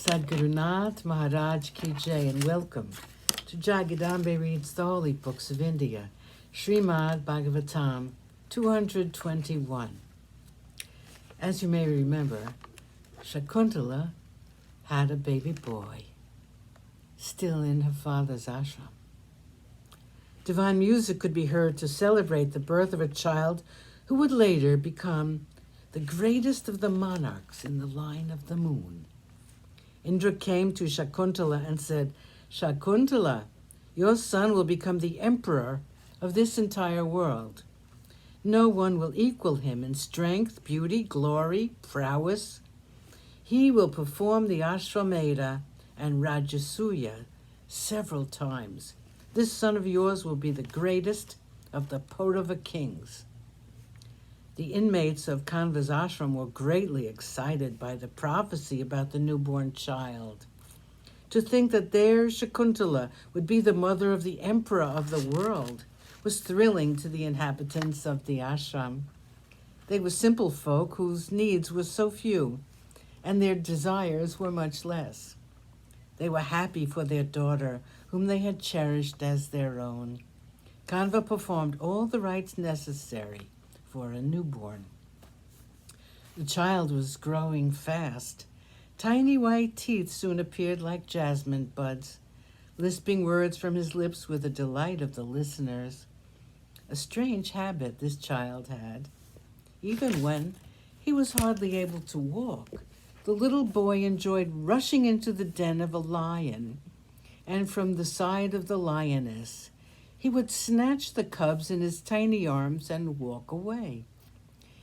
Sadgurunath Maharaj Ki Jai, and welcome to Jagadambe Reads the Holy Books of India, ShrimadBhagavatam221. As you may remember, Shakuntala had a baby boy, still in her father's ashram. Divine music could be heard to celebrate the birth of a child who would later become the greatest of the monarchs in the line of the moon. Indra came to Shakuntala and said, "Shakuntala, your son will become the emperor of this entire world. No one will equal him in strength, beauty, glory, prowess. He will perform the Ashwamedha and Rajasuya several times. This son of yours will be the greatest of the Paurava kings." The inmates of Kanva's ashram were greatly excited by the prophecy about the newborn child. To think that their Shakuntala would be the mother of the emperor of the world was thrilling to the inhabitants of the ashram. They were simple folk whose needs were so few, and their desires were much less. They were happy for their daughter, whom they had cherished as their own. Kanva performed all the rites necessary for a newborn. The child was growing fast. Tiny white teeth soon appeared like jasmine buds. Lisping words from his lips were the delight of the listeners. A strange habit this child had. Even when he was hardly able to walk, the little boy enjoyed rushing into the den of a lion, and from the side of the lioness, he would snatch the cubs in his tiny arms and walk away.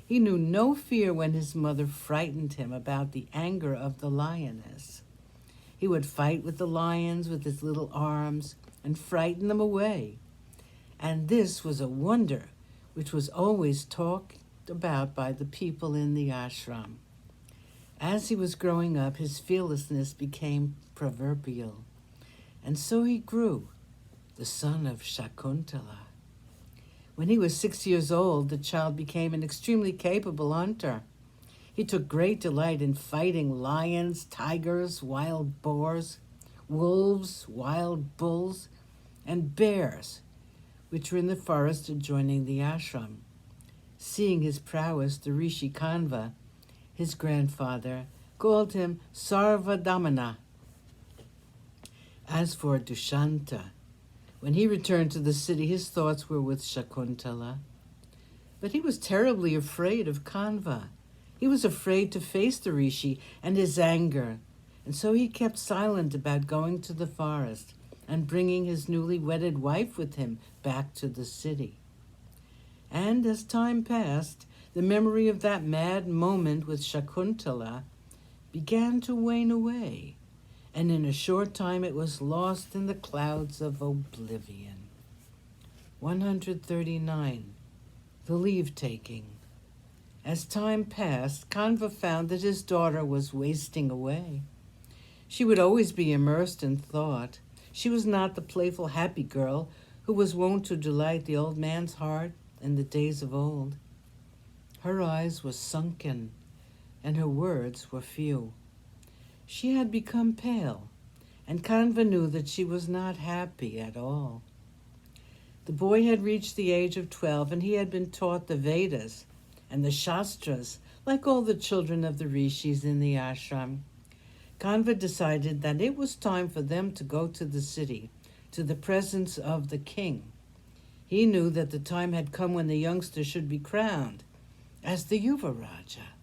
He knew no fear when his mother frightened him about the anger of the lioness. He would fight with the lions with his little arms and frighten them away. And this was a wonder which was always talked about by the people in the ashram. As he was growing up, his fearlessness became proverbial, and so he grew, the son of Shakuntala. When he was 6 years old, the child became an extremely capable hunter. He took great delight in fighting lions, tigers, wild boars, wolves, wild bulls, and bears, which were in the forest adjoining the ashram. Seeing his prowess, the Rishi Kanva, his grandfather, called him Sarvadamana. As for Dushanta, when he returned to the city, his thoughts were with Shakuntala. But he was terribly afraid of Kanva. He was afraid to face the Rishi and his anger, and so he kept silent about going to the forest and bringing his newly wedded wife with him back to the city. And as time passed, the memory of that mad moment with Shakuntala began to wane away, and in a short time it was lost in the clouds of oblivion. 139. The leave-taking. As time passed, Kanva found that his daughter was wasting away. She would always be immersed in thought. She was not the playful, happy girl who was wont to delight the old man's heart in the days of old. Her eyes were sunken, and her words were few. She had become pale, and Kanva knew that she was not happy at all. The boy had reached the age of 12, and he had been taught the Vedas and the Shastras, like all the children of the rishis in the ashram. Kanva decided that it was time for them to go to the city, to the presence of the king. He knew that the time had come when the youngster should be crowned as the Yuvaraja.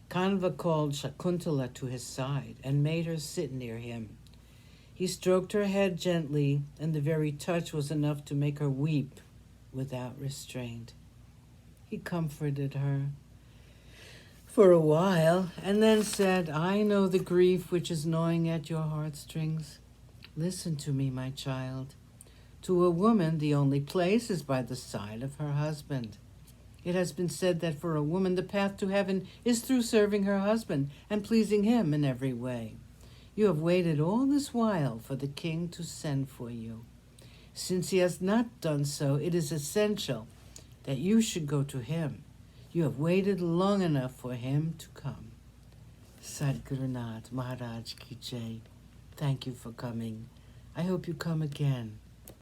Kanva called Shakuntala to his side and made her sit near him. He stroked her head gently, and the very touch was enough to make her weep without restraint. He comforted her for a while, and then said, "I know the grief which is gnawing at your heartstrings. Listen to me, my child. To a woman, the only place is by the side of her husband. It has been said that for a woman the path to heaven is through serving her husband and pleasing him in every way. You have waited all this while for the king to send for you. Since he has not done so, it is essential that you should go to him. You have waited long enough for him to come." Sadgurunath Maharaj Ki Jai. Thank you for coming. I hope you come again.